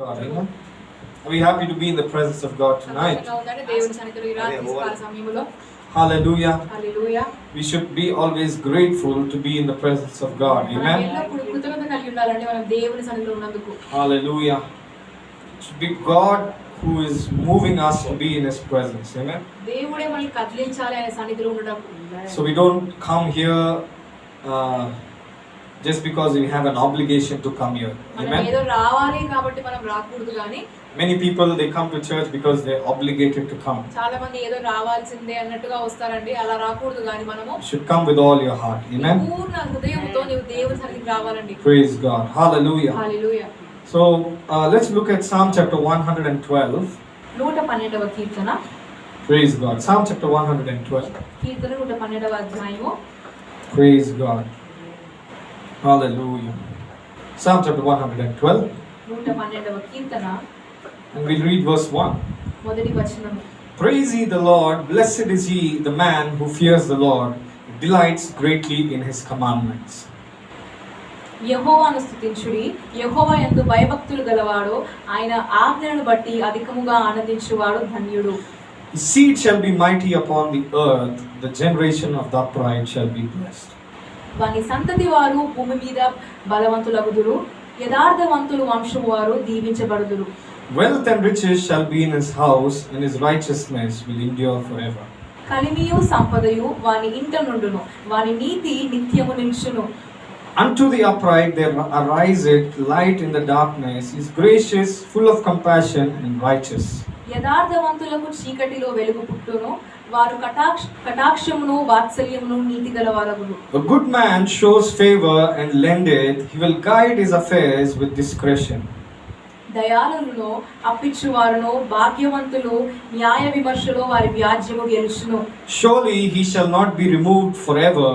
God, amen. Are we happy to be in the presence of God tonight? Hallelujah. Hallelujah. We should be always grateful to be in the presence of God, amen. Hallelujah. It should be God who is moving us to be in His presence, amen. So we don't come here just because we have an obligation to come here, amen. Many people, they come to church because they're obligated to come. You should come with all your heart, amen. Praise God. Hallelujah. Hallelujah. So let's look at Psalm chapter 112. Praise God. Psalm chapter 112. Praise God. Hallelujah. Psalm chapter 112. And we'll read verse 1. Praise ye the Lord, blessed is he, the man who fears the Lord, delights greatly in his commandments. యెహోవాను స్తుతించుడి, యెహోవా యందు భయభక్తులు గలవాడు, ఆయన ఆజ్ఞలను బట్టి అధికముగా ఆనందించువాడు ధన్యుడు. His seed shall be mighty upon the earth, the generation of the upright shall be blessed. వాని సంతతి వారు భూమి మీద బలవంతులగుదురు, యథార్థవంతులు వంశము వారు దీవించబడుదురు. Wealth and riches shall be in his house, and his righteousness will endure forever. కలిమియు సంపదయు వాని ఇంట నుండును, వాని నీతి నిత్యము నిలుచును. Unto the upright there ariseth light in the darkness, is gracious, full of compassion, and righteous. యథార్థవంతులకు చీకటిలో వెలుగు పుట్టును, వారు కటాక్షమును వాత్సల్యమును నీతి గలవారగును. A good man shows favor and lendeth, he will guide his affairs with discretion. దయాళులను అప్పించువారును భాగ్యవంతులు న్యాయ విమర్శలో వారి వ్యాజ్యము గెలుచును. Surely he shall not be removed forever,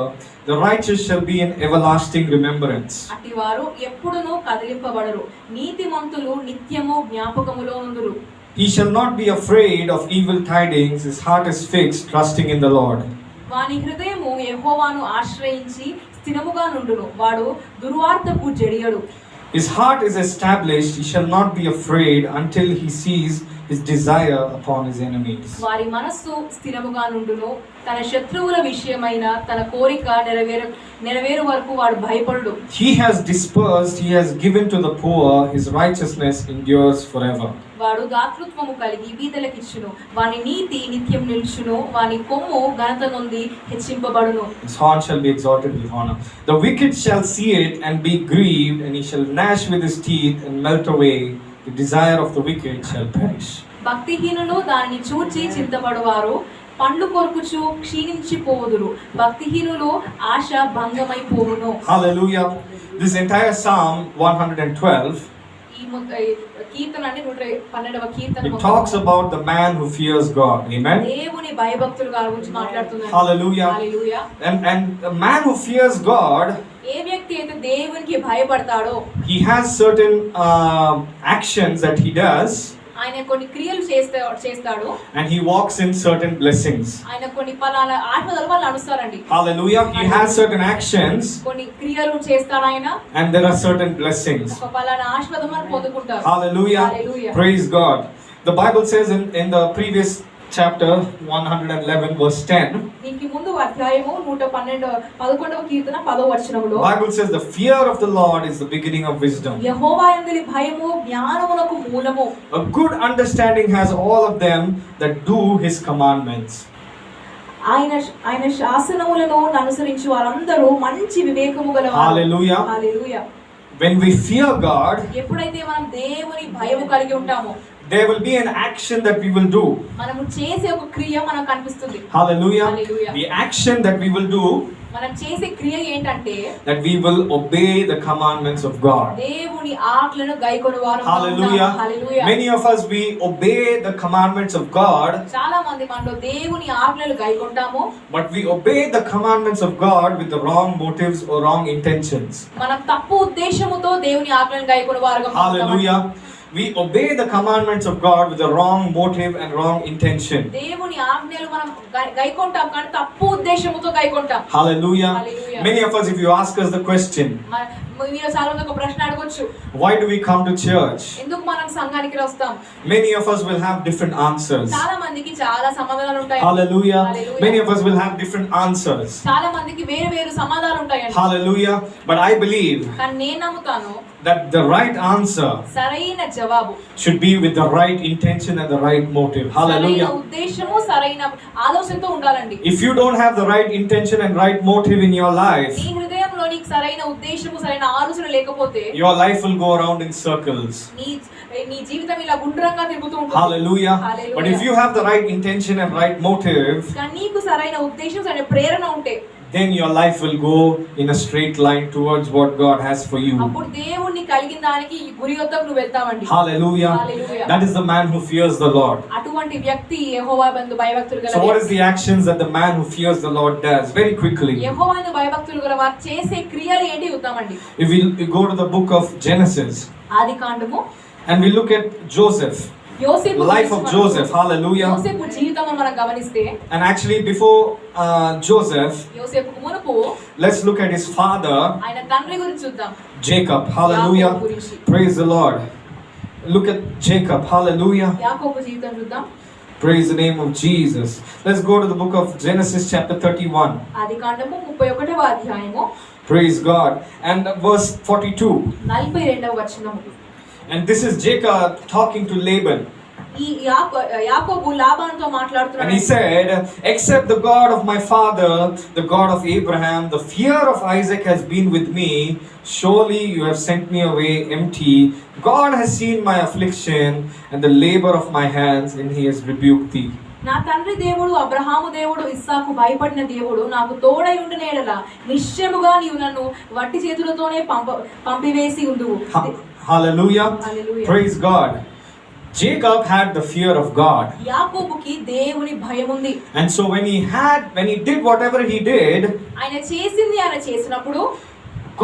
the righteous shall be in everlasting remembrance. అటివారు ఎప్పుడునూ కదిలింపబడరు, నీతిమంతులు నిత్యము జ్ఞాపకములో నుందురు. He shall not be afraid of evil tidings, his heart is fixed, trusting in the Lord. వాని హృదయము యెహోవాను ఆశ్రయించి స్థిరముగా నుండును, వాడు దుర్వార్తకు జడియడు. His heart is established, he shall not be afraid until he sees his desire upon his enemies. వారి మనస్సు స్థిరముగా నుండును, తన శత్రువుల విషయమైన తన కోరిక నెరవేరు వరకు వాడు భయపడుడు. He has dispersed, he has given to the poor, his righteousness endures forever. వాడు దాతృత్వము కలిగి బీదలకిచ్చును, వాని నీతి నిత్యం నిలుచును, వాని కొమ్ము ఘనత నొంది హెచ్చింపబడును. His horn shall be exalted with honor. The wicked shall see it and be grieved, and he shall gnash with his teeth and melt away. The desire of the wicked shall perish. భక్తిహీనులు దానిని చూచి చింతపడువారు, పండ్లు కొరుకుచు క్షీణించిపోవుదురు. భక్తిహీనులు ఆశ భంగమైపోవును. Hallelujah. This entire Psalm 112, it talks about the man who fears God. Amen. Hallelujah. Hallelujah. And the man who fears God, he has certain actions that he does, ఆయన కొన్ని క్రియలు చేస్తాడు, and he walks in certain blessings. ఆయన కొన్ని పలానా ఆత్మల వల్ల అనుసరండి. Hallelujah. He has certain actions, కొన్ని క్రియలు చేస్తాడు ఆయన, and there are certain blessings. ఒక పలానా ఆశీర్వాదం పొందుకుంటారు. Hallelujah. Praise God. The Bible says in the previous chapter 111 verse 10, దీనికి ముందు అధ్యాయము 111వ కీర్తన 10వ వచనములో Bible says the fear of the Lord is the beginning of wisdom. యెహోవా యందలి భయము జ్ఞానమునకు మూలము. A good understanding has all of them that do his commandments. ఆయన శాసనములను అనుసరించు వారందరూ మంచి వివేకము గలవారు. Hallelujah. Hallelujah. When we fear God, ఎప్పుడైతే మనం దేవుని భయము కలిగి ఉంటామో, there will be an action that we will do. మనము చేసే ఒక క్రియ మనకు కనిపిస్తుంది. Hallelujah. Hallelujah. The action that we will do, మనం చేసే క్రియ ఏంటంటే that we will obey the commandments of God. దేవుని ఆజ్ఞలను గైకొనువారు. Hallelujah. Hallelujah. Many of us, we obey the commandments of God, చాలా మంది మనలో దేవుని ఆజ్ఞలు గైకొంటాము, but we obey the commandments of God with the wrong motives or wrong intentions. మనం తప్పు ఉద్దేశముతో దేవుని ఆజ్ఞలను గైకొనువారుగా ఉంటాము. Hallelujah. We obey the commandments of God with the wrong motive and wrong intention. దేవుని ఆజ్ఞలు మనం గైకొంటాం కానీ తప్పు ఉద్దేశముతో గైకొంటాం. Hallelujah. Hallelujah. Many of us, if you ask us the question, మీరు చాలా మంది ఒక ప్రశ్న అడగొచ్చు, why do we come to church? ఎందుకు మనం సంఘానికి వస్తాం? Many of us will have different answers. చాలా మందికి చాలా సమాధానాలు ఉంటాయి. Hallelujah. Hallelujah. Many of us will have different answers. చాలా మందికి వేరు వేరు సమాధానాలు ఉంటాయండి. Hallelujah. But I believe కానీ నేను నమ్ముతాను that the right answer సరైన జవాబు should be with the right intention and the right motive. సరైన Hallelujah. ఉద్దేశము సరైన ఆలోచనతో ఉండాలండి. If you don't have the right intention and right motive in your life, నీ హృదయంలో నీకు సరైన ఉద్దేశము సరైన ఆలోచన లేకపోతే your life will go around in circles. నీ జీవితం ఇలా గుండ్రంగా తిరుగుతూ ఉంటుంది. Hallelujah. But if you have the right intention and right motive, కానీ నీకు సరైన ఉద్దేశం సరైన ప్రేరణ ఉంటే, then your life will go in a straight line towards what God has for you. అప్పుడు దేవుణ్ణి కలిగిన దానికి గురి యొద్దకు నువ్వు వెళ్తావండి. Hallelujah. Hallelujah. That is the man who fears the Lord. అటువంటి వ్యక్తి యెహోవాయందు భయభక్తులు గల. So what is the actions that the man who fears the Lord does? Very quickly. యెహోవాయందు భయభక్తులు గల వారు చేసే క్రియలు ఏంటి చూద్దామండి. If we go to the book of Genesis ఆదికాండము and we look at Joseph, యోసేపు life of Joseph. Hallelujah. యోసేపు జీవితాన్ని మనం గమనిస్తే, and actually before Joseph, యోసేపుకు మునుపు let's look at his father ఆయన తండ్రి గురించి చూద్దాం. Jacob. Hallelujah. యాకోబు గురించి. Praise the Lord. Look at Jacob. Hallelujah. యాకోబు జీవితం చూద్దాం. Praise the name of Jesus. Let's go to the book of Genesis chapter 31. ఆదికాండము 31వ అధ్యాయము. Praise God. And verse 42. 42వ వచనము. And this is Jacob talking to Laban. ఈ యాకోబు లాబానుతో మాట్లాడుతున్నాడు. And he said, except the God of my father, the God of Abraham, the fear of Isaac has been with me. Surely you have sent me away empty. God has seen my affliction and the labor of my hands, and he has rebuked thee. నా తండ్రి దేవుడు అబ్రహాము దేవుడు ఇస్సాకు భయపడిన దేవుడు నాకు తోడై ఉండిన యెడల నిశ్చయముగా నీవు నన్ను వట్టి చేతులతోనే పంపివేసి ఉందువు. Hallelujah. Hallelujah. Praise God. Jacob had the fear of God. యాకోబుకి దేవుని భయం ఉంది. And so when he did whatever he did, ఆయన చేసింది ఆయన చేసినప్పుడు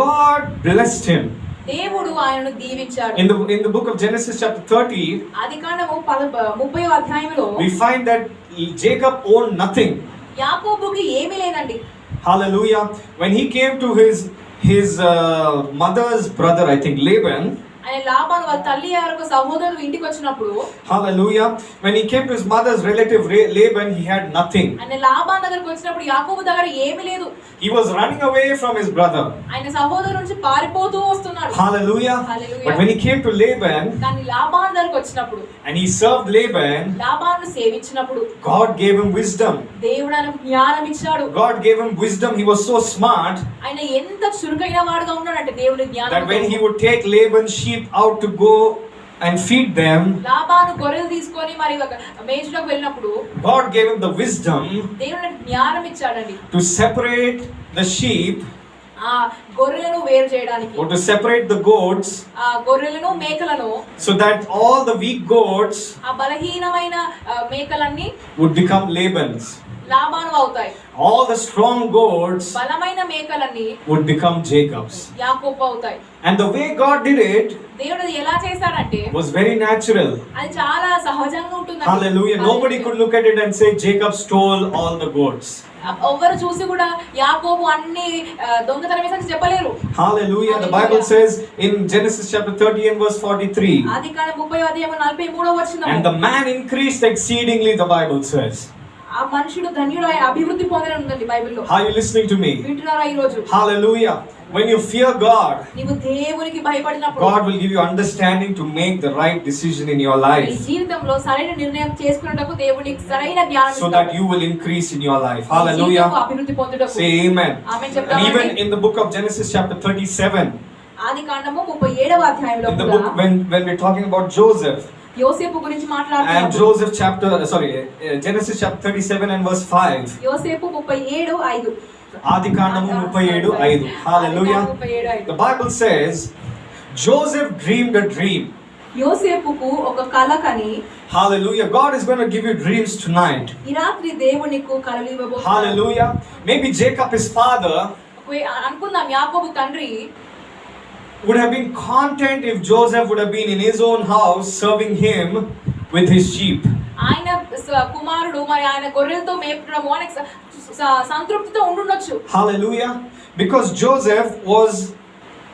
God blessed him. దేవుడు ఆయనను దీవించాడు. In the book of Genesis chapter 30, ఆదికాండము 30వ అధ్యాయములో we find that Jacob owned nothing. యాకోబుకి ఏమీ లేదండి. Hallelujah. When he came to his mother's brother, I think Laban, ఆయన లాబాను వాళ్ళ తల్లి యొక్క సహోదరుడు ఇంటికి వచ్చినప్పుడు, hallelujah, when he came to his mother's relative Laban, he had nothing. ఆయన లాబాను దగ్గరికి వచ్చినప్పుడు యాకోబు దగ్గర ఏమీ లేదు. He was running away from his brother. ఆయన సహోదరుడు నుంచి పారిపోతూ వస్తున్నాడు. Hallelujah. Hallelujah. But when he came to Laban, కానీ లాబాను దగ్గరికి వచ్చినప్పుడు, and he served Laban, Laban సేవించినప్పుడు God gave him wisdom. దేవుడు ఆయనకు జ్ఞానం ఇచ్చాడు. God gave him wisdom. He was so smart ఆయన ఎంత చురుకైన వాడుగా ఉన్నాడంటే దేవుని జ్ఞానం, that when he would take Laban's sheep out to go and feed them, Laban గొర్రెలు తీసుకొని మరి ఒక మేజులోకి వెళ్ళినప్పుడు God gave him the wisdom దేవుడు జ్ఞానం ఇచ్చాడండి to separate the sheep, ఆ గొర్రెలను వేరు చేయడానికి, or to separate the goats, ఆ గొర్రెలను మేకలను, so that all the weak goats ఆ బలహీనమైన మేకలన్నీ would become Laban's. లాబాను అవుతాయి. All the strong goats బలమైన మేకలన్నీ would become Jacob's. యాకోబు అవుతాయి. And the way God did it దేవుడు ఎలా చేశారంటే was very natural. అది చాలా సహజంగా ఉంటుంది. Hallelujah. Nobody could look at it and say Jacob stole all the goats. ఎవరు చూసి కూడా యాకోబు అన్ని దొంగతనం చేశాడని చెప్పలేరు. Hallelujah. The Bible says in Genesis chapter 30 and verse 43. ఆదికాండం 30వ అధ్యాయం 43వ వచనం. And the man increased exceedingly, the Bible says. ఆ మనుషుడు ధన్యుడై అభివృద్ధి పొందడం ఉందండి బైబిల్లో. Are you listening to me? వింటున్నారా ఈ రోజు? Hallelujah. When you fear God, నీవు దేవునికి భయపడినప్పుడు God will give you understanding to make the right decision in your నీ life, జీవితంలో సరైన నిర్ణయం చేసుకున్నటకు దేవుడు నీకు సరైన జ్ఞానం so that you will increase in your life. Hallelujah. అభివృద్ధి పొందుటకు. Say amen. ఆమేన్ And చెప్తామండి. even in the book of Genesis chapter 37, ఆదికాండము 37వ అధ్యాయంలో in the కూడా book when we're talking about Joseph, యోసేపు గురించి and మాట్లాడుతున్నాము. Joseph Genesis chapter 37 and verse 5. యోసేపు 37:5. ఆదికాండము 37:5. Hallelujah. The Bible says Joseph dreamed a dream. యోసేపుకు ఒక కల కని. Hallelujah. God is going to give you dreams tonight. ఈ రాత్రి దేవుడు నీకు కలలు ఇవ్వబోతున్నాడు. Hallelujah. Maybe Jacob, his father, అనుకుందాం యాకోబు తండ్రి would have been content if Joseph would have been in his own house serving him with his sheep. ఆయన కుమారుడు మరి ఆయన గొర్రెలతో మేపడము అని సంతృప్తితో ఉండుండొచ్చు. Hallelujah. Because Joseph was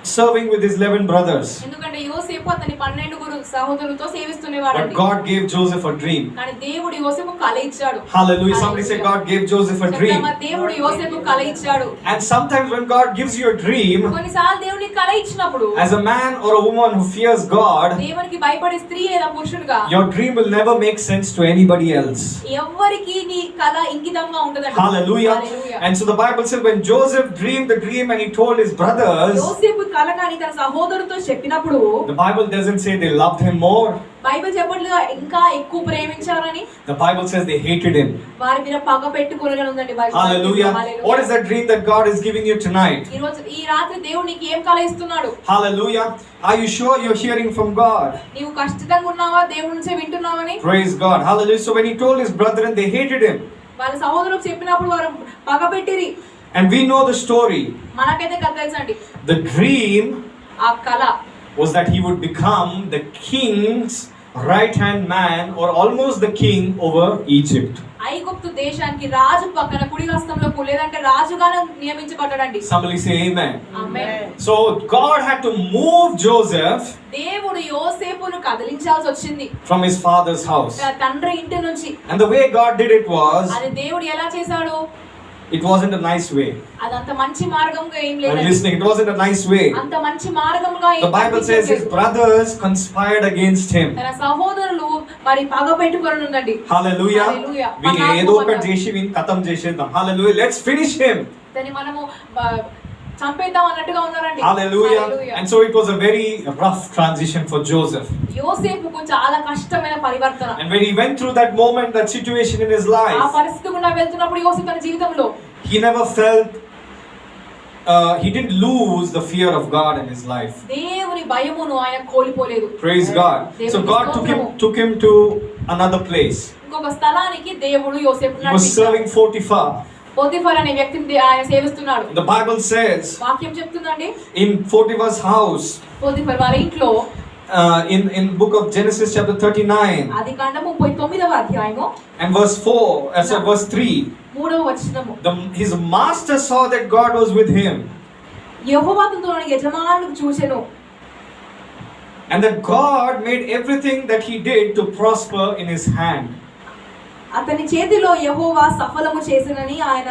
serving with his 11 brothers. ఎందుకంటే యోసేపు అతని 12 సహోదరులతో But సేవిస్తున్నవాడండి. God gave Joseph a dream. కానీ దేవుడు యోసేపు కల ఇచ్చాడు. Hallelujah. Somebody say God gave Joseph a dream. దేవుడు యోసేపు కల ఇచ్చాడు. And sometimes when God gives you a dream, కొన్నిసార్లు దేవునికి కల ఇచ్చినప్పుడు as a man or a woman who fears God, దేవునికి భయపడే స్త్రీ లేదా పురుషుడుగా your dream will never make sense to anybody else. ఎవ్వరికి నీ కల ఇంకితంగా ఉండదండి. Hallelujah. And so the Bible says when Joseph dreamed the dream and he told his brothers, యోసేపు కల కాని తన సహోదరులతో చెప్పినప్పుడు the Bible doesn't say they loved him more. Bible చెప్పట్లేదు ఇంకా ఎక్కువ ప్రేమించారని. The Bible says they hated him. వారి మీద పగ పెట్టుకొనని ఉందండి Bible. Hallelujah. What is the dream that God is giving you tonight? ఈ రాత్రి దేవుడు నీకు ఏం కల ఇస్తున్నాడు? Hallelujah. Are you sure you're hearing from God? నీవు కష్టంగా ఉన్నావా? దేవుడి నుంచే వింటున్నావని? Praise God. Hallelujah. So when he told his brethren, they hated him. వాళ్ళ సహోదరులకు చెప్పినప్పుడు వారు పగ పెట్టిరి. And we know the story. మనకైతే కథ తెలుసండి. The dream ఆ కల was that he would become the king's right-hand man or almost the king over Egypt. ఐగుప్తు దేశానికి రాజు పక్కన కుడి హస్తంలో లేదంటే రాజుగానే నియమించబడ్డాడండి. Somebody say amen. Amen. So God had to move Joseph దేవుడు యోసేపును కదిలించాల్సి వచ్చింది from his father's house. తన తండ్రి ఇంటి నుంచి. And the way God did it was, అది దేవుడు ఎలా చేశాడు? it wasn't a nice way. అదంత మంచి మార్గంగా ఏం Are you లేదు. listening? It wasn't a nice way. అంత మంచి మార్గంగా The Bible says his brothers conspired against him. తన సహోదరులు మరి పగ పెట్టుకొని ఉండండి. Hallelujah. Hallelujah. వీని ఏదో ఒకటి చేసి వీని ఖతం చేసేద్దాం. Hallelujah. Let's finish him. దాన్ని మనము చంపేద్దాం అన్నట్టుగా ఉన్నారండి. Hallelujah. And so it was a very rough transition for Joseph. యోసేపుకు చాలా కష్టమైన పరివర్తన. And when he went through that moment, that situation in his ఆ life, పరిస్థితి గుండా వెళ్తున్నప్పుడు యోసేపు తన జీవితంలో he never felt he didn't lose the fear of God in his life. దేవుని భయమును ఆయన కోల్పోలేదు. Praise God. So God took him to another place. ఇంకొక స్థలానికి దేవుడు యోసేపును He was serving Potiphar. Potiphar అనే వ్యక్తిని ఆయన సేవిస్తున్నాడు. The Bible says వాక్యం చెప్తుందండి in Potiphar's house, పోతిఫర్ వారి ఇంట్లో in book of Genesis chapter 39 ఆదికాండము 39వ అధ్యాయము and verse 4 verse 3, 3వ వచనము. his master saw that God was with him యెహోవా తన యజమానుని చూసెను. and that God made everything that he did to prosper in his hand. అతని చేతిలో యెహోవా సఫలము చేసినని ఆయన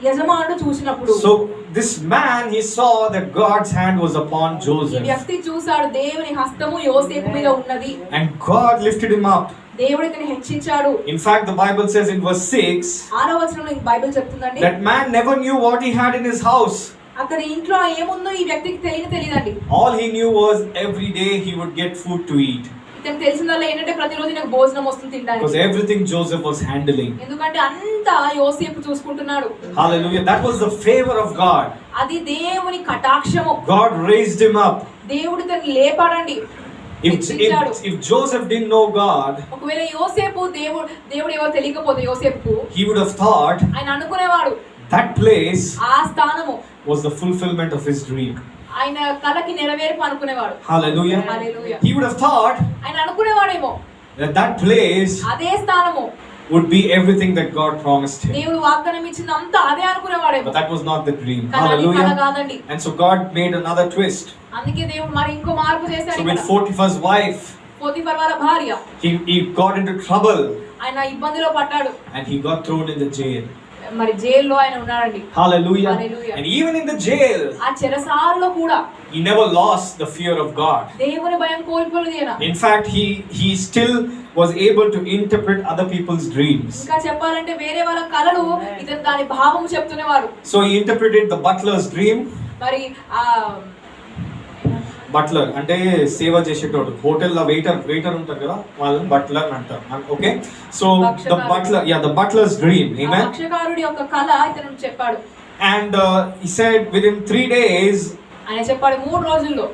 యజమానుడు చూసినప్పుడు, So this man, he saw that God's hand was upon ఈ Joseph వ్యక్తి చూశాడు దేవుని హస్తము యోసేపు మీద ఉన్నది. and God lifted him up. దేవుడు ఇతన్ని హెచ్చించాడు. In fact, the Bible says in verse 6 6వ వచనంలో ఈ బైబిల్ చెప్తుందండి, that man never knew what he had in his house. అతని ఇంట్లో ఏముందో ఈ వ్యక్తికి తెలియదండి. All he knew was every day he would get food to eat, ఇతనికి తెలిసిందల్లా ఏంటంటే ప్రతిరోజు నాకు భోజనం వస్తుంది తినడానికి. because everything Joseph was handling. ఎందుకంటే అంతా యోసేపు చూసుకుంటున్నాడు. Hallelujah. That was the favor of God. అది దేవుని కటాక్షము. God raised him up. దేవుడు ఇతన్ని లేపాడండి. If Joseph didn't know God, ఒకవేళ యోసేపు దేవుడు ఎవరో తెలియకపోతే యోసేపుకు he would have thought ఆయన అనుకునేవాడు that place ఆ స్థానము was the fulfillment of his dream. ఆయన కలకి నెరవేర్పు అనుకునేవాడు. Hallelujah. Hallelujah. He would have thought ఆయన అనుకునేవాడేమో that place అదే స్థానము would be everything that God promised him. దేవుడు వాగ్దానం ఇచ్చిందంతా అదే అనుకునేవాడేమో. But that was not the dream. కానీ అది కల Hallelujah. కాదండి. And so God made another twist. అందుకే దేవుడు మరి ఇంకో మార్పు చేశాడు. So with Potiphar's wife, Potiphar వాళ్ళ భార్య, he got into trouble ఆయన ఇబ్బందిలో పడ్డాడు. and he got thrown in the jail. మరి జైల్లో ఆయన ఉన్నాడండి. Hallelujah. Hallelujah. And even in the jail, ఆ చెరసాలలో కూడా he never lost the fear of God. దేవుని భయం కోల్పోలేదు ఆయన. In fact, he still was able to interpret other people's dreams. ఇంకా చెప్పాలంటే వేరే వాళ్ళ కలలు ఇతను దాని భావము చెప్తునేవారు. So he interpreted the butler's dream. మరి ఆ బట్లర్ అంటే సేవ చేసేటోడు, హోటల్లో వెయిటర్ ఉంటారు కదా, వాళ్ళని బట్లర్ అంటారు. Okay, so the butler's dream, amen. భక్షకారుడి యొక్క కల ఇతను చెప్పాడు. And he said within 3 days ఆయన చెప్పాడు 3 రోజుల్లో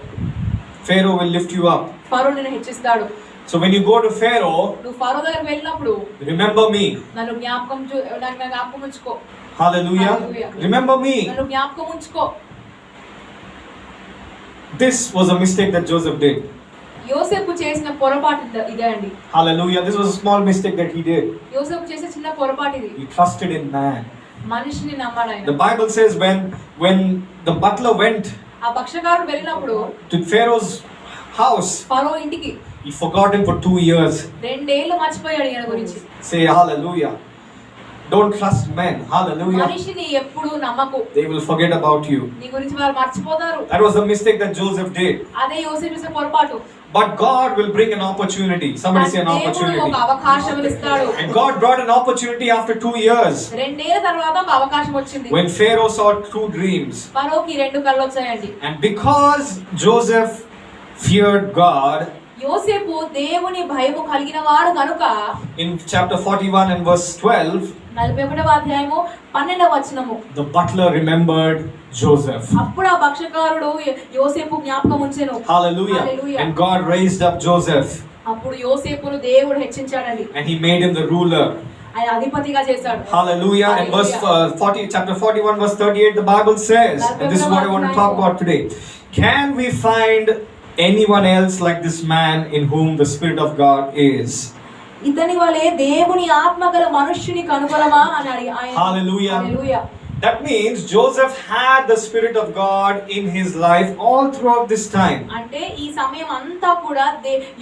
Pharaoh will lift you up. ఫరో నిన్ను హెచ్చిస్తాడు. So when you go to Pharaoh, నువ్వు ఫరో దగ్గరికి వెళ్ళినప్పుడు remember me. నన్ను జ్ఞాపకం ఉంచుకో. Hallelujah. Remember me. నన్ను జ్ఞాపకం ఉంచుకో. This was a mistake that Joseph did. యోసేపు చేసిన పొరపాటు ఇదే అండి. Hallelujah. This was a small mistake that he did. యోసేపు చేసే చిన్న పొరపాటు ఇది. He trusted in man. మనిషిని నమ్మాడు ఆయన. The Bible says when the butler went ఆ భక్షకారుడు వెళ్ళినప్పుడు to Pharaoh's house. ఫరో ఇంటికి He forgot him for 2 years. 2 ఏళ్ళు మర్చిపోయాడు ఈయన గురించి. Say hallelujah. Don't trust men. Hallelujah. మనిషిని ఎప్పుడు నమ్మకు. They will forget about you. నీ గురించి వారు మర్చిపోతారు. That was the mistake that Joseph did. అదే యోసేపు చేసిన పొరపాటు. But God will bring an opportunity. Somebody say an opportunity. దేవుడు ఒక అవకాశం ఇస్తాడు. And God brought an opportunity after 2 years. 2 ఏళ్ల తర్వాత ఒక అవకాశం వచ్చింది. When Pharaoh saw 2 dreams. ఫరోకి 2 కళ్ళు వచ్చాయండి. And because Joseph feared God, యోసేపు దేవుని భయము కలిగిన వాడు గనుక in chapter 41 and verse 12, 41వ అధ్యాయము 12వ వచనము, the butler remembered Joseph. అప్పుడు ఆ భక్షకారుడు యోసేపు జ్ఞాపకం ఉంచెను. Hallelujah. And God raised up Joseph. అప్పుడు యోసేపును దేవుడు హెచ్చించాడండి. And he made him the ruler. ఆయన అధిపతిగా చేశాడు. Hallelujah. And verse 40, chapter 41 verse 38, the Bible says, and this is what I want to talk about today. Can we find anyone else like this man in whom the Spirit of God is? ఇతని వలె దేవుని ఆత్మగల మనుష్యుని కనుగొనమా అని ఆయన. Hallelujah. Hallelujah. That means Joseph had the Spirit of God in his life all throughout this time. అంటే ఈ సమయం అంతా కూడా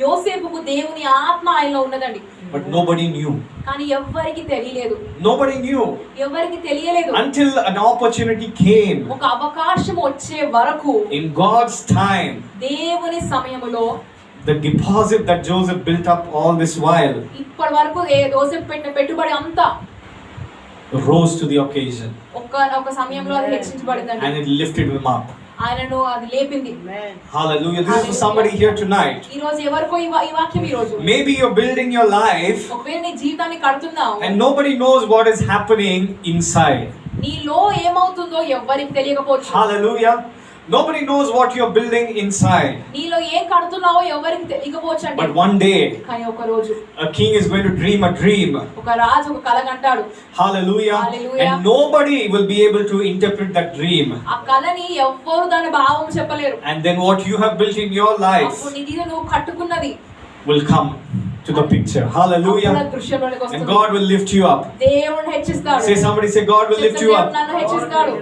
యోసేపుకు దేవుని ఆత్మ ఆయనలో ఉన్నదండి. But nobody knew. కానీ ఎవ్వరికి తెలియలేదు. Nobody knew. ఎవ్వరికి తెలియలేదు. Until an opportunity came. ఒక అవకాశం వచ్చే వరకు In God's time. దేవుని సమయములో The deposit that Joseph built up all this while. ఇప్పటి వరకు యోసేపు పెట్టిన పెట్టుబడి అంతా rose to the occasion. ఒక సమయంలో అది హెచ్చించబడిందండి. And it lifted him up. ఆయనను అది లేపింది. Hallelujah. This is for somebody here tonight. ఈ రోజు ఎవరికో ఈ వాక్యం ఈ రోజు. Maybe you're building your life. ఒకవేళ నీ జీవితాన్ని కడుతున్నావు. And nobody knows what is happening inside. నీలో ఏమవుతుందో ఎవ్వరికి తెలియకపోవచ్చు. Hallelujah. Nobody knows what you're building inside. నీలో ఏం కడుతున్నావో ఎవరికి తెలియకపోవచ్చు అంటే. But one day, కానీ ఒక రోజు a king is going to dream a dream. ఒక రాజు ఒక కల కంటాడు. Hallelujah. Hallelujah. And nobody will be able to interpret that dream. ఆ కలని ఎవ్వరు దాని భావం చెప్పలేరు. And then what you have built in your life అప్పుడు నీది నువ్వు కట్టుకున్నది will come to the picture. Hallelujah. And God will lift you up. దేవుడు హెచ్చిస్తాడు. Say somebody say God will lift you up. నన్ను హెచ్చిస్తాడు.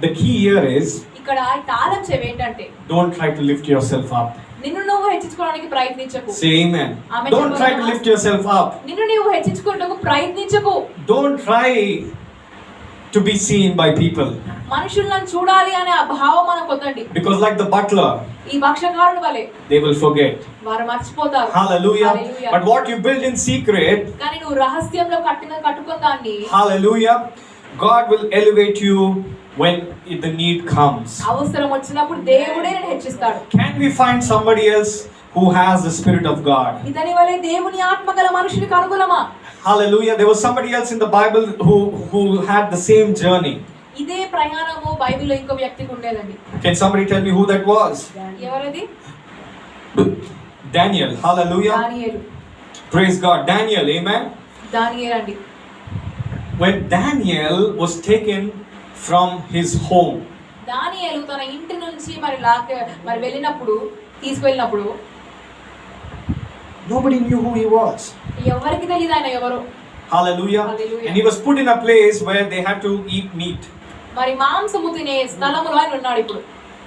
The key here is ఇక్కడ తాళం చెవి ఏంటంటే don't try to lift yourself up. నిన్ను నువ్వు హెచ్చించుకోవడానికి ప్రయత్నించకు. Say amen. Don't try to lift yourself up. నిన్ను నువ్వు హెచ్చించుకోవడానికి ప్రయత్నించకు. Don't try to be seen by people. మనుషులను చూడాలి అనే ఆ భావం మనకు వద్దండి. Because like the butler, ఈ భక్షకారుని వలె they will forget. వారు మర్చిపోతారు. Hallelujah. But what you build in secret, కానీ నువ్వు రహస్యంలో కట్టుకున్న దాన్ని, hallelujah, God will elevate you when the need comes. అవసరం వచ్చినప్పుడు దేవుడే హెచ్చిస్తాడు. Can we find somebody else who has the Spirit of God? ఇతని వలె దేవుని ఆత్మగల మనుషుని కనుగొనమా? Hallelujah. There was somebody else in the Bible who had the same journey. ఇదే ప్రయాణము బైబిల్లో ఇంకో వ్యక్తికి ఉండేదండి. Can somebody tell me who that was? ఎవరది? Daniel. Hallelujah. దానియేలు. Praise God. Daniel. Amen. దానియేలు అండి. When Daniel was taken from his home, దానియేలు తన ఇంటి నుంచి మరి వెళ్ళినప్పుడు తీసుకెళ్ళినప్పుడు nobody knew who he was. ఎవరికి తెలియదు ఆయన ఎవరో. Hallelujah. Hallelujah. And he was put in a place where they had to eat meat. మరి మాంసము తినే స్థలములో ఆయన ఉన్నాడు ఇప్పుడు.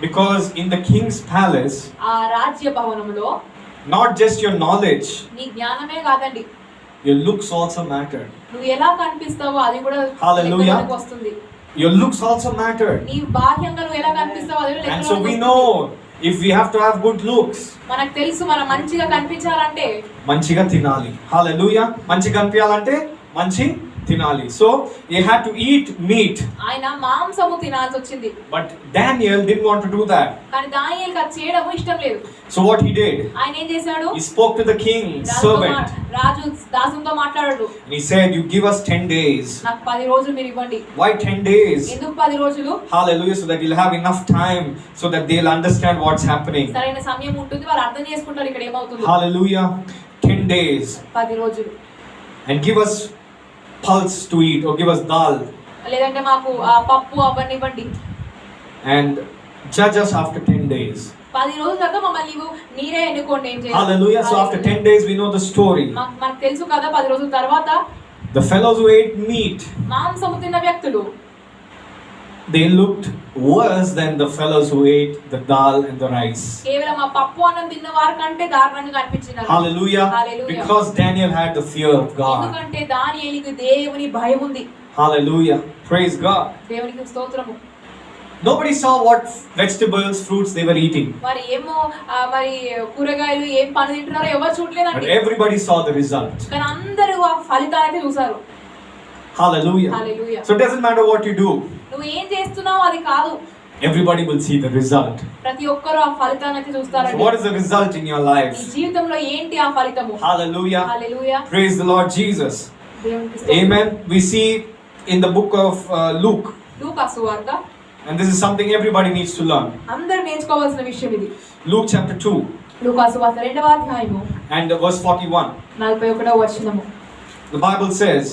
Because in the king's palace, ఆ రాజ్య భవనములో not just your knowledge, నీ జ్ఞానమే కాదండి, your looks also mattered. నువ్వు ఎలా కనిపిస్తావో అది కూడా Hallelujah. లెక్కలోకి వస్తుంది. Your looks also mattered. నీ బాహ్యంగా నువ్వు ఎలా కనిపిస్తావో అది కూడా And so లెక్కలోకి we వస్తుంది. know if we have to have good looks, మనకు తెలుసు మనం మంచిగా కనిపించాలంటే మంచిగా తినాలి. Hallelujah. మంచిగా కనిపించాలంటే మంచి తినాలి. So he had to eat meat. ఆయన మాంసము తినాల్సి వచ్చింది. But Daniel didn't want to do that. కానీ దానియేలుకి అది చేయడం ఇష్టం లేదు. So what he did? ఆయన ఏం చేశాడు? He spoke to the king's servant. రాజు దాసునితో మాట్లాడాడు. And he said, "You give us 10 days." నాకు 10 రోజులు మీరు ఇవ్వండి. Why 10 days? ఎందుకు 10 రోజులు? Hallelujah. So that you'll have enough time so that they'll understand what's happening. సరైన సమయం ఉంటుంది, వారు అర్థం చేసుకుంటారు ఇక్కడ ఏమవుతుందో. Hallelujah. 10 days. 10 రోజులు. And give us pulse to eat, or give us dal. లేదంటే మాకు ఆ పప్పు అవన్నీ ఇవ్వండి. And judge us after 10 days. 10 రోజుల దాకా మమ్మల్ని నీరే ఎన్నుకోండి ఏం చేయాలి. Hallelujah. So after 10 days we know the story. మనకు తెలుసు కదా 10 రోజుల తర్వాత The fellows who ate meat, మాంసము తిన్న వ్యక్తులు they looked worse than the fellows who ate the dal and the rice. కేవలం ఆ పప్పు అన్నం తిన్న వారి కంటే దారుణంగా కనిపించినారు. Hallelujah. Hallelujah. Because Daniel had the fear of God. ఎందుకంటే దానియేలుకు దేవుని భయం ఉంది. Hallelujah. Praise God. దేవునికి స్తోత్రము. Nobody saw what vegetables, fruits they were eating. మరి ఏమో మరి కూరగాయలు ఏం పండు తింటున్నారో ఎవరు But చూడలేదండి. everybody saw the result. కానీ అందరూ ఆ ఫలితాన్ని చూసారు. Hallelujah. Hallelujah. So it doesn't matter what you do. నువ్వు ఏం చేస్తున్నావు అది కాదు. Everybody will see the result. ప్రతి ఒక్కరు ఆ ఫలితాన్ని So చూస్తారండి. what is the result in your నీ life? జీవితంలో ఏంటి ఆ ఫలితము? Hallelujah. Hallelujah. Praise the Lord Jesus. దేవునికి స్తోత్రం. Amen. We see in the book of Luke, లూకా సువార్త, and this is something everybody needs to learn. అందరూ నేర్చుకోవాల్సిన విషయం ఇది. Luke chapter 2 లూకా సువార్త 2వ అధ్యాయము and verse 41. 41వ వచనము. The Bible says,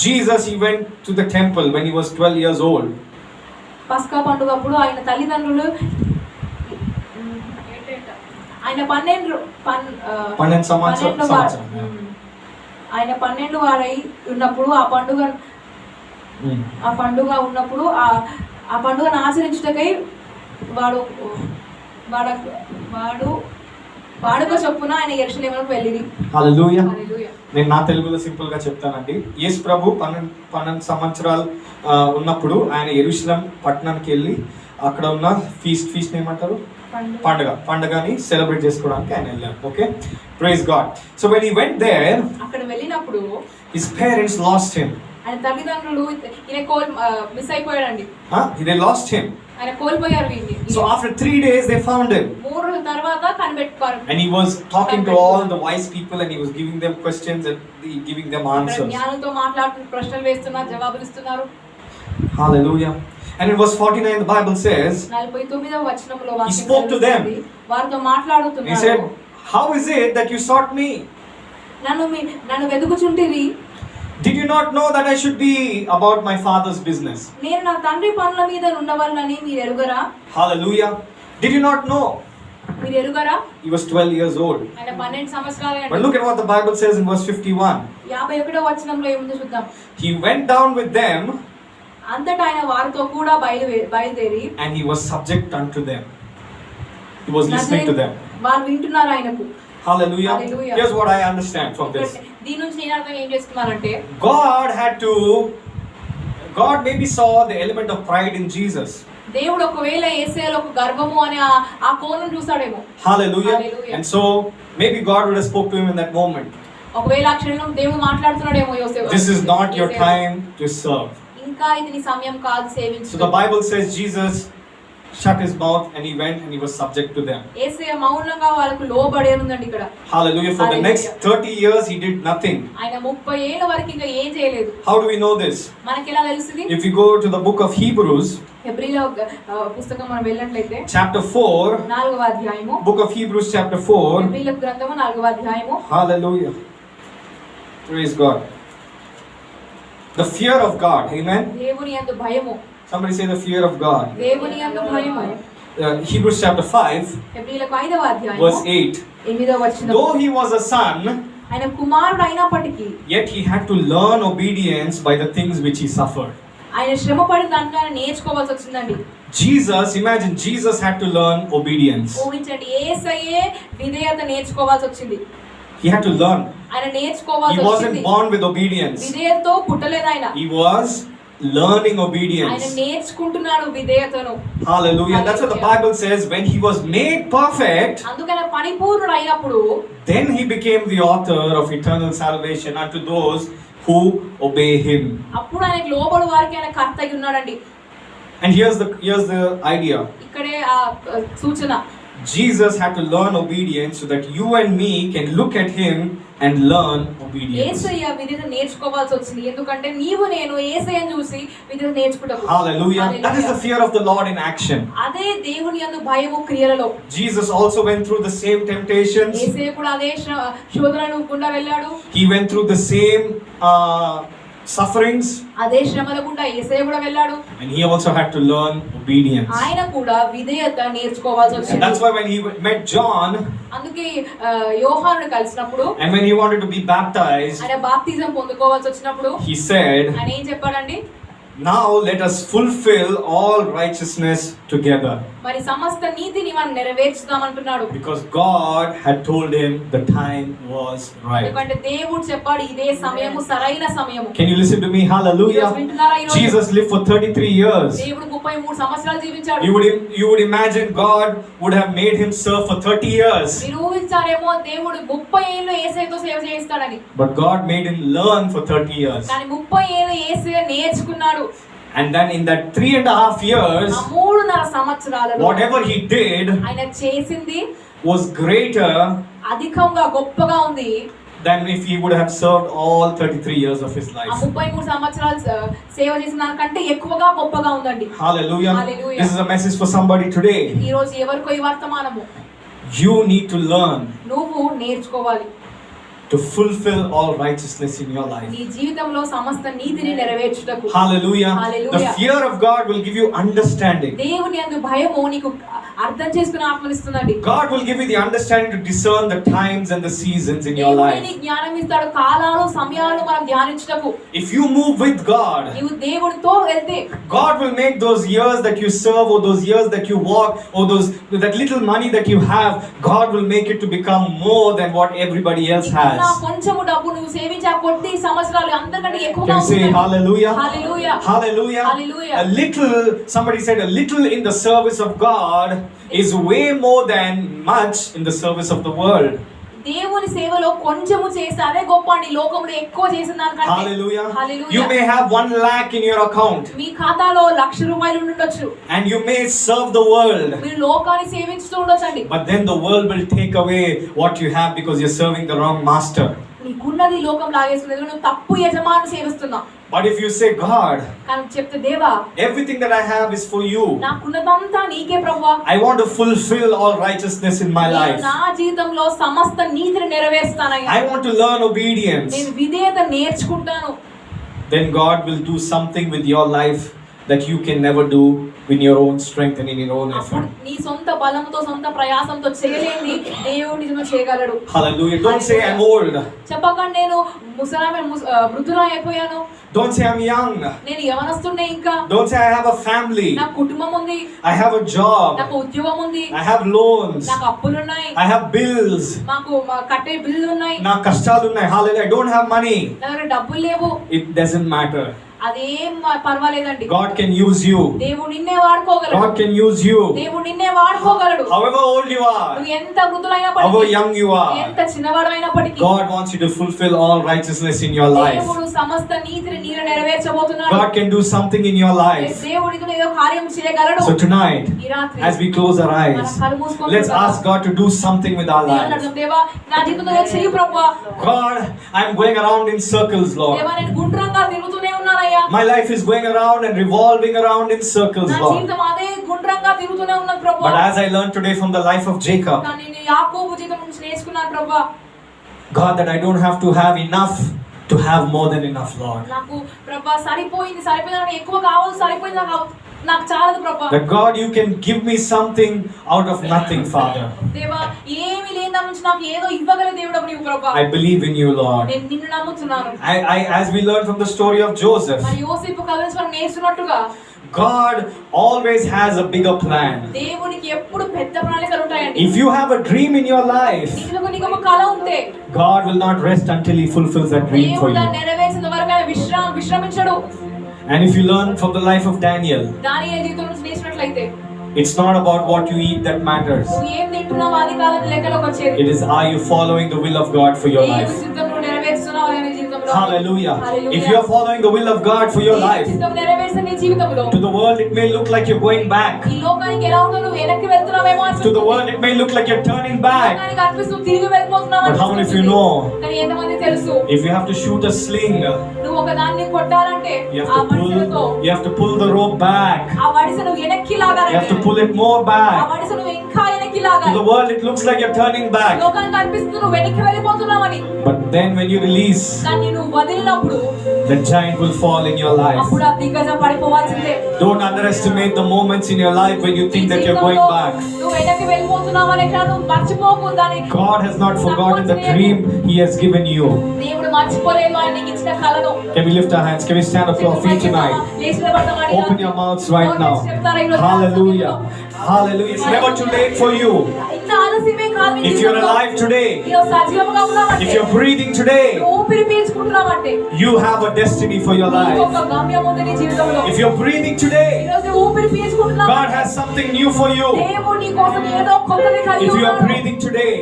Jesus, he went to the temple when he was 12 years old. పస్కా పండుగప్పుడు ఆయన తల్లిదండ్రులు ఆయన 12 సంవత్సరం. ఆయన 12 వారై ఉన్నప్పుడు ఆ పండుగ ఉన్నప్పుడు ఆ పండుగను ఆచరించుటకై వాడుక చొప్పున ఆయన యెరూషలేముకు వెళ్ళిరి. హల్లెలూయా. హల్లెలూయా. నేను నా తెలుగులో సింపుల్ గా చెప్తానండి. యేసు ప్రభు 12 సంవత్సరాలు ఉన్నప్పుడు ఆయన యెరూషలేం పట్టణానికి వెళ్ళి అక్కడ ఉన్న ఫీస్ట్ ఏమంటారు, పండుగని సెలబ్రేట్ చేసుకోవడానికి ఆయన వెళ్ళారు. Okay, praise God. So when he went there, అక్కడ వెళ్ళినప్పుడు హిస్ పేరెంట్స్ లాస్ట్ హిమ్. ఆయన తల్లిదండ్రులు మిస్ అయిపోయాడండి. They lost him. ఆయన కోల్పోయారు వీడిని. So after 3 days they found him. 3 రోజుల తర్వాత కనిపెట్టుకోరు. And he was talking to all the wise people and he was giving them questions and giving them answers. జ్ఞానులతో మాట్లాడుతూ ప్రశ్నలు వేస్తున్నారు, జవాబులు ఇస్తున్నారు. Hallelujah. And in verse 49 the Bible says, 49వ వచనంలో he spoke to them. వారితో మాట్లాడుతున్నారు. He said, how is it that you sought me? నన్ను వెదుకుచుంటిరి. Did you not know that I should be about my father's business? నేను నా తండ్రి పనుల మీద ఉండవలనని మీరు ఎరుగరా? Hallelujah. Did you not know? మీరు ఎరుగరా? He was 12 years old. ఆయన 12 సంవత్సరాలు. But look at what the Bible says in verse 51. 51వ వచనంలో ఏముందో చూద్దాం. He went down with them అంతటా ఆయన వారితో కూడా బయలుదేరి and he was subject unto them. He was listening to them. వారు వింటున్నారు ఆయనకు. Hallelujah. Hallelujah. Here's what I understand from this. దీని నుంచి నేను అర్థం ఏం చేసుకున్నానంటే, God maybe saw the element of pride in Jesus. దేవుడు ఒకవేళ యేసయ్యలో ఒక గర్వము అనే ఆ కోణం చూసాడేమో. Hallelujah. Hallelujah. And so maybe God would have spoke to him in that moment. ఒకవేళ ఆ క్షణంలో దేవుడు మాట్లాడుతున్నాడేమో యోసేపు. This is not your time to serve. ఇంకా ఇది నీ సమయం కాదు సేవించు. So the Bible says Jesus shut his mouth and he went and he was subject to them. యేసయ్య మౌనంగా వాళ్ళకు లోబడేనుందండి ఇక్కడ. Hallelujah. For the next 30 years he did nothing. ఆయన 30 ఏళ్ల వరకు ఇంకా ఏం చేయలేదు. How do we know this? మనకి ఎలా తెలుస్తుంది? If you go to the book of Hebrews, హెబ్రీల పుస్తకం మనం వెళ్ళినట్లయితే chapter 4, 4వ అధ్యాయము. book of Hebrews chapter 4. హెబ్రీల గ్రంథము 4వ అధ్యాయము. Hallelujah. Praise God. The fear of God. Amen. దేవుని యందు భయము. Somebody say the fear of God. దేవుని యందు భయము. Hebrews chapter 5, హెబ్రీలకు 5వ అధ్యాయము verse 8. 8వ వచనం. Though he was a son, ఆయన కుమారుడు అయినప్పటికీ yet he had to learn obedience by the things which he suffered. ఆయన శ్రమపడి దాంట్లో ఆయన నేర్చుకోవాల్సి వచ్చిందండి. Imagine Jesus had to learn obedience. ఊహించండి, యేసయ్యే విధేయత నేర్చుకోవాల్సి వచ్చింది. He had to learn. ఆయన నేర్చుకోవాల్సి He వచ్చింది. wasn't born with obedience. విధేయతతో పుట్టలేదు ఆయన. He was learning ఆయన obedience. నేర్చుకుంటున్నాడు విధేయతను. Hallelujah. That's what the Bible says. When he was made perfect, అందుకనే పరిపూర్ణుడు అయినప్పుడు then he became the author of eternal salvation unto those who obey him. అప్పుడు ఆయనకు లోబడు వారికి ఆయన కర్త అయి ఉన్నాడండి. And here's the idea. ఇక్కడే ఆ సూచన. Jesus had to learn obedience so that you and me can look at him and learn obedience. యేసయ్య విధేయత నేర్చుకోవాల్సి వచ్చింది. ఎందుకంటే నీవు నేను యేసయ్యను చూసి విధేయత నేర్చుకుంటాము. Hallelujah. That is the fear of the Lord in action. అదే దేవుని యందు భయము క్రియలలో. Jesus also went through the same temptations. యేసయ్య కూడా అదే శోధనను గుండా వెళ్ళాడు. He went through the same sufferings. అదే శ్రమల గుండా యేసయ్య కూడా వెళ్ళాడు. And he also had to learn obedience. ఆయన కూడా విధేయత నేర్చుకోవాల్సి వచ్చింది. And that's why when he met John, అందుకే యోహానుని కలిసినప్పుడు, and when he wanted to be baptized, ఆయన బాప్తిజం పొందుకోవాల్సి వచ్చినప్పుడు, he said, ఆయన ఏం చెప్పాడండి? Now let us fulfill all righteousness together. మరి సమస్త నీతిని మనం నెరవేర్చుదాం అంటున్నాడు. Because God had told him the time was right. ఎందుకంటే దేవుడు చెప్పాడు ఇదే సమయము సరైన సమయము. Can you listen to me? Hallelujah. వింటున్నారా ఈరోజు? Jesus lived for 33 years. దేవుడు 33 సంవత్సరాలు జీవించాడు. You would imagine God would have made him serve for 30 years. మీరు ఊహించారేమో దేవుడు 30 ఏళ్ళు యేసయ్యతో సేవ చేయిస్తాడని. But God made him learn for 30 years. కానీ 30 ఏళ్ళు యేసయ్య నేర్చుకున్నాడు. And then in that 3.5 years, ఆ 3.5 సంవత్సరాలలో whatever he did ఆయన చేసింది was greater అధికంగా గొప్పగా ఉంది than if he would have served all 33 years of his ఆ life. 33 సంవత్సరాలు సేవ చేసిన దానికంటే ఎక్కువగా గొప్పగా ఉందండి. Hallelujah. Hallelujah. This is a message for somebody today. ఈ రోజు ఎవరికో ఈ వర్తమానము. You need to learn నువ్వు నేర్చుకోవాలి to fulfill all righteousness in your life. నీ జీవితంలో సమస్త నీతిని నెరవేర్చుటకు. Hallelujah. Hallelujah. The fear of God will give you understanding. దేవుని యందు భయము నీకు అర్థం చేసుకునే ఆత్మనిస్తుందండి. God will give you the understanding to discern the times and the seasons in your దేవుడు life. నీకు జ్ఞానం ఇస్తాడు, కాలాలు సమయాలు మనం ధ్యానించుటకు. If you move with God, నీవు దేవునితో వెళ్తే God will make those years that you serve, or those years that you walk, or that little money that you have, God will make it to become more than what everybody else has. నా కొంచెము డబ్బు నువ్వు సేవించే ఆ కొద్ది సంవత్సరాలు అంతకంటే ఎక్కువగా Can you say ఉంటుంది. hallelujah? Hallelujah. Hallelujah. Hallelujah. A little, somebody said, a little in the service of God is way more than much in the service of the world. దేవుని సేవలో కొంచెము చేస్తే అదే గొప్ప అండి, లోకంలో ఎక్కువ చేసిన దానికంటే. Hallelujah. Hallelujah. You may have 1 lakh in your account, మీ ఖాతాలో 1,00,000 రూపాయలు ఉండొచ్చు. and you may serve the world, మీరు లోకాన్ని సేవించుతూ ఉండొచ్చండి. but then the world will take away what you have because you're serving the wrong master. నీకున్నది లోకం లాగేసుకునేది, నువ్వు తప్పు యజమాని సేవిస్తున్నావు. But if you say, God, కానీ చెప్తే దేవా everything that I have is for you, నాకున్నదంతా నీకే ప్రభువా, I want to fulfill all righteousness in my life, నా జీవితంలో సమస్త నీతిని నెరవేరుస్తానయ్యా, I want to learn obedience, నేను విధేయత నేర్చుకుంటాను, then God will do something with your life that you can never do in your own strength and in your own అప్పుడు effort. నీ సొంత బలంతో సొంత ప్రయాసంతో చేయలేని దేవుడు నిజంగా చేయగలడు. Hallelujah. Don't say I'm old. చెప్పకండి నేను వృద్ధులా అయిపోయాను. Don't say I'm young. నేను యవనస్తున్నే ఇంకా. Don't say I have a family. నాకు కుటుంబం ఉంది. I have a job. నాకు ఉద్యోగం ఉంది. I have loans. నాకు అప్పులు ఉన్నాయి. I have bills. మాకు కట్టే బిల్లు ఉన్నాయి. నా కష్టాలు ఉన్నాయి. Hallelujah. I don't have money. నా దగ్గర డబ్బులు లేవు. It doesn't matter. అదేం పర్వాలేదండి. God can use you. దేవుడు నిన్నే వాడుకోగలడు. God can use you. దేవుడు నిన్నే వాడుకోగలడు. However old you are, నువ్వు ఎంత వృద్ధులైనప్పటికీ, however young you are, ఎంత చిన్నవాడైనప్పటికీ, God wants you to fulfill all righteousness in your life. దేవుడు సమస్త నీతిని నీరు నెరవేర్చబోతున్నాడు. God can do something in your life. దేవుడు నీతో ఏదో కార్యం చేయగలడు. So tonight, ఈ రాత్రి as we close our eyes, let's ask God to do something with our lives. దేవా నా జీవితంలో ఏదో చెయ్యి ప్రభువా. God, I'm going around in circles, Lord. దేవా నేను గుండ్రంగా తిరుగుతూనే ఉన్నానయ్యా. My life is going around and revolving around in circles, నా Lord. జీవితం అదే గుండ్రంగా తిరుగుతూనే ఉన్నది ప్రభువా. But as I learned today from the life of Jacob, కానీ నేను యాకోబు జీవితం నుంచి నేర్చుకున్నాను ప్రభువా. God, that I don't have to have enough to have more than enough, Lord. నాకు ప్రభువా సరిపోయింది నాకు ఎక్కువ కావాలి, సరిపోయింది నాకు చాలదు ప్రభువా. That God, you can give me something out of nothing, Father. దేవా ఏమీ లేని దాని నుంచి నాకు ఏదో ఇవ్వగల దేవుడవు నీవు ప్రభువా. I believe in you, Lord. నేను నిన్ను నమ్ముతున్నాను. As we learned from the story of Joseph, మరి యోసేపు కథ నుంచి మనం నేర్చుకున్నట్టుగా God always has a bigger plan. దేవునికి ఎప్పుడు పెద్ద ప్రణాళికలు ఉంటాయండి. If you have a dream in your life, నీకు ఒక కళ ఉంటే God will not rest until He fulfills that dream for దేవుడు you. దాన్ని నెరవేర్చిన వరకు ఆయన విశ్రమించడు. And if you learn from the life of Daniel, దానియేలు జీవితం నుంచి నేర్చుకున్నట్లయితే it's not about what you eat that matters. నువ్వు ఏం తింటున్నావు అది కాదని లెక్కలోకి వచ్చేది. It is, are you following the will of God for your life? దేవుని చిత్తం నువ్వు నెరవేర్చుతున్నావా నీ జీవితంలో? Hallelujah. Hallelujah. If you are following the will of God for your life, దేవుని చిత్తం నెరవేర్చిన నీ జీవితంలో to the world it may look like you're going back. ఈ లోకానికి ఎలా ఉందో నువ్వు వెనక్కి వెళ్తున్నావేమో To the అనిపిస్తుంది. world it may look like you're turning back. లోకానికి అనిపిస్తుంది తిరిగి వెళ్ళిపోతున్నావు But how many of you అనిపిస్తుంది. know, కానీ ఎంతమంది తెలుసు if you have to shoot a sling, నువ్వు ఒక దాన్ని కొట్టాలంటే you ఆ have వడిసెలతో you have to pull the rope back. ఆ వడిసె నువ్వు వెనక్కి You have to లాగాలంటే pull it more ఆ back. వడిసె నువ్వు ఇంకా వెనక్కి వెనక్కి లాగాలి. To the world it looks like you're turning back. లోకానికి అనిపిస్తుంది నువ్వు వెనక్కి వెళ్ళిపోతున్నావని. But then when you release, కానీ నువ్వు వదిలినప్పుడు the giant will fall in your life. అప్పుడు ఆ దిగ్గజం పడిపోవాల్సిందే. Don't underestimate the moments in your life when you think that you're going back. నువ్వు వెనక్కి వెళ్ళిపోతున్నావని నువ్వు మర్చిపోకు దాన్ని. God has not forgotten the dream He has given you. దేవుడు మర్చిపోలేదు ఆయన నీకు ఇచ్చిన కలను. Can we lift our hands? Can we stand up to our feet tonight? Open your mouths right now. Hallelujah. Hallelujah. It's never too late for you. If you're alive today, if you're breathing today, you have a destiny for your life. If you're breathing today, God has something new for you. If you are breathing today,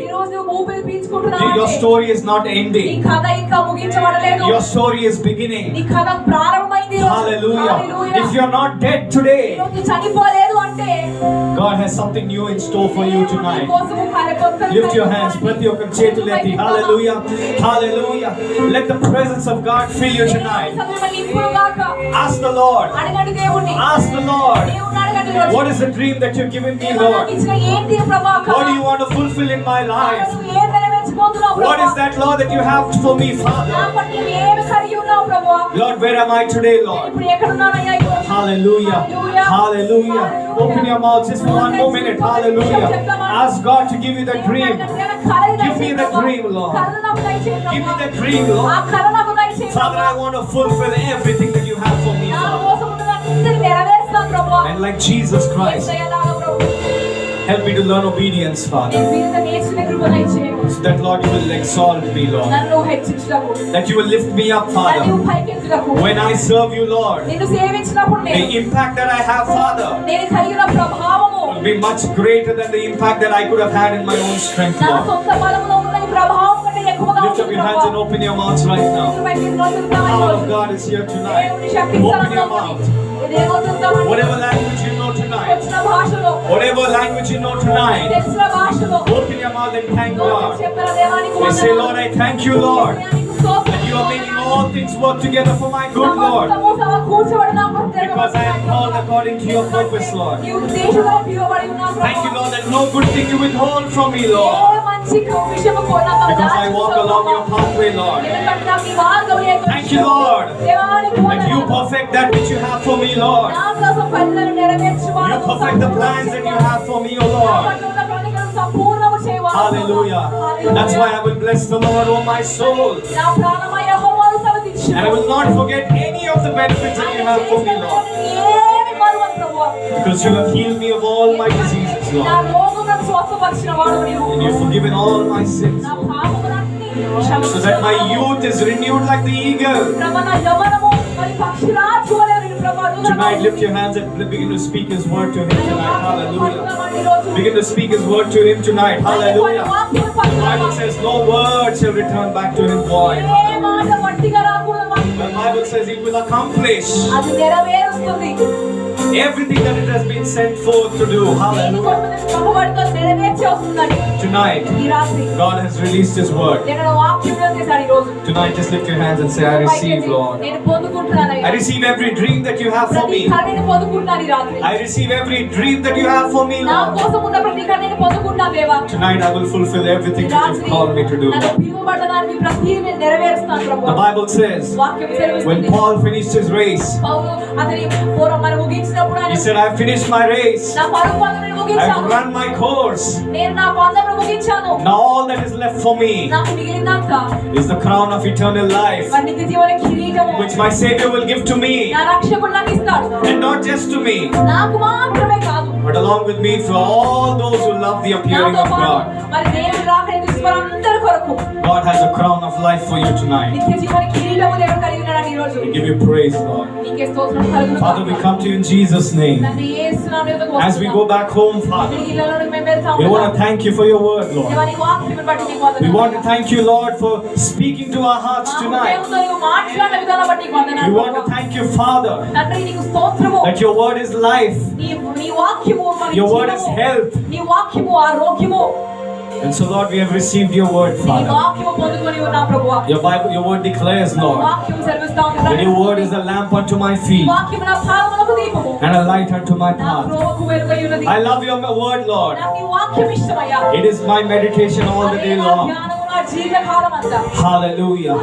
your story is not ending. Your story is beginning. Hallelujah. If you're not dead today, God has something new in store for you tonight. Lift your hands. Hallelujah. Hallelujah. Let the presence of God fill you tonight. Ask the Lord. Ask the Lord. What is the dream that you've given me, Lord? What do you want to fulfill in my life? What is that, Lord, that you have for me, Father? Lord, where am I today, Lord? Hallelujah. Hallelujah. Open your mouth just for one more minute. Hallelujah. Ask God to give you the dream. Give me the dream, Lord. Give me the dream, Lord. Father, I want to fulfill everything that you have for me, Father. And like Jesus Christ, help me to learn obedience, Father. So that, Lord, you will exalt me, Lord. That you will lift me up, Father. When I serve you, Lord, the impact that I have, Father, will be much greater than the impact that I could have had in my own strength, Lord. Lift up your hands and open your mouths right now. The power of God is here tonight. Open your mouth. Whatever language you know tonight, whatever language you know tonight, open your mouth and thank God. And say, Lord, I thank you, Lord, that you are making all things work together for my good, Lord, because I am called according to your purpose, Lord. Thank you, Lord, that no good thing you withhold from me, Lord, because I walk along your pathway, Lord. Thank you, Lord, that you perfect that which you have for me, Lord. You perfect the plans that you have for me, O Lord. Hallelujah. That's why I will bless the Lord, O my soul. And I will not forget any of the benefits that you have for me, Lord. Because you have healed me of all my diseases, Lord. And you've forgiven all my sins, Lord. So that my youth is renewed like the eagle. Tonight, lift your hands and begin to speak His word to Him tonight. Hallelujah. Begin to speak His word to Him tonight. Hallelujah. The Bible says, no word shall return back to Him void. The Bible says it will accomplish everything that it has been sent forth to do. Hallelujah. Tonight, God has released His word. Tonight, just lift your hands and say, I receive, Lord. I receive every dream that you have for me. I receive every dream that you have for me, Lord. Tonight, I will fulfill everything that you've called me to do. The Bible says, when Paul finished his race, he said, I finished my race. I've run my course. Now all that is left for me is the crown of eternal life, which my Savior will give to me. And not just to me, but along with me for all those who love the appearing of God. God has a crown of life for you tonight. We give you praise, Lord. Father, we come to you in Jesus' name. As we go back home, Father, we want to thank you for your word, Lord. We want to thank you, Lord, for speaking to our hearts tonight. We want to thank you, Father, that your word is life. Your word is health. And so, Lord, we have received your word, Father. Your Bible, your word declares, Lord, that your word is a lamp unto my feet and a light unto my నా path. త్రోవకు వెలుగై ఉన్నది. I love your word, Lord. నాకు నీ వాక్యం ఇష్టమయ్యా. It is my meditation all the day అదే నా long. ధ్యానము, నా జీవితకాలం అంతా. Hallelujah.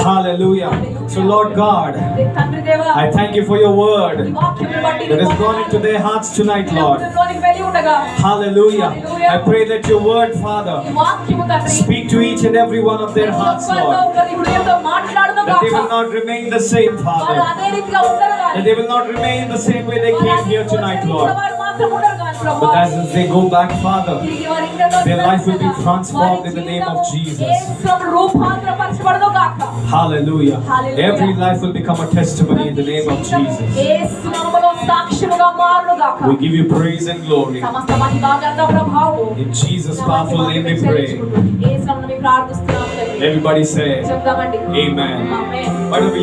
Hallelujah. So Lord God, తండ్రి దేవా, I thank you for your word నీ వాక్యమును బట్టి that has gone into their hearts tonight, Lord. హృదయంలోనికి వెళ్ళి ఉండగా, Hallelujah. I pray that your word, Father, నీ వాక్యము తండ్రి speak to each and every one of their hearts, ఒక్కొక్కరితో Lord. ఒకరి హృదయంతో మాట్లాడును That they గాక. will not remain the same, వారు Father. అదే రీతిగా ఉండరు గాని. That they will not remain the same way they came here tonight, Lord. వారు మాత్రం ఉండరు గాని ప్రభువా. But as they go back, Father, తిరిగి వారి ఇంటిలోకి their life will be వెళ్ళగా, transformed వారి in the name of జీవితము Jesus. యేసు రూపాంతరపరచబడును గాక. Hallelujah. Hallelujah. Every life will become a testimony in the name of Jesus. యేసు నామములో సాక్ష్యముగా మారును గాక. We give you praise and glory. సమస్త మహిమ ఘనత ప్రభావము In Jesus' powerful name we pray. యేసు నామములో ప్రార్థిస్తున్నాము తండ్రి. Everybody say, చెప్దామండి. Amen. Amen. Why don't we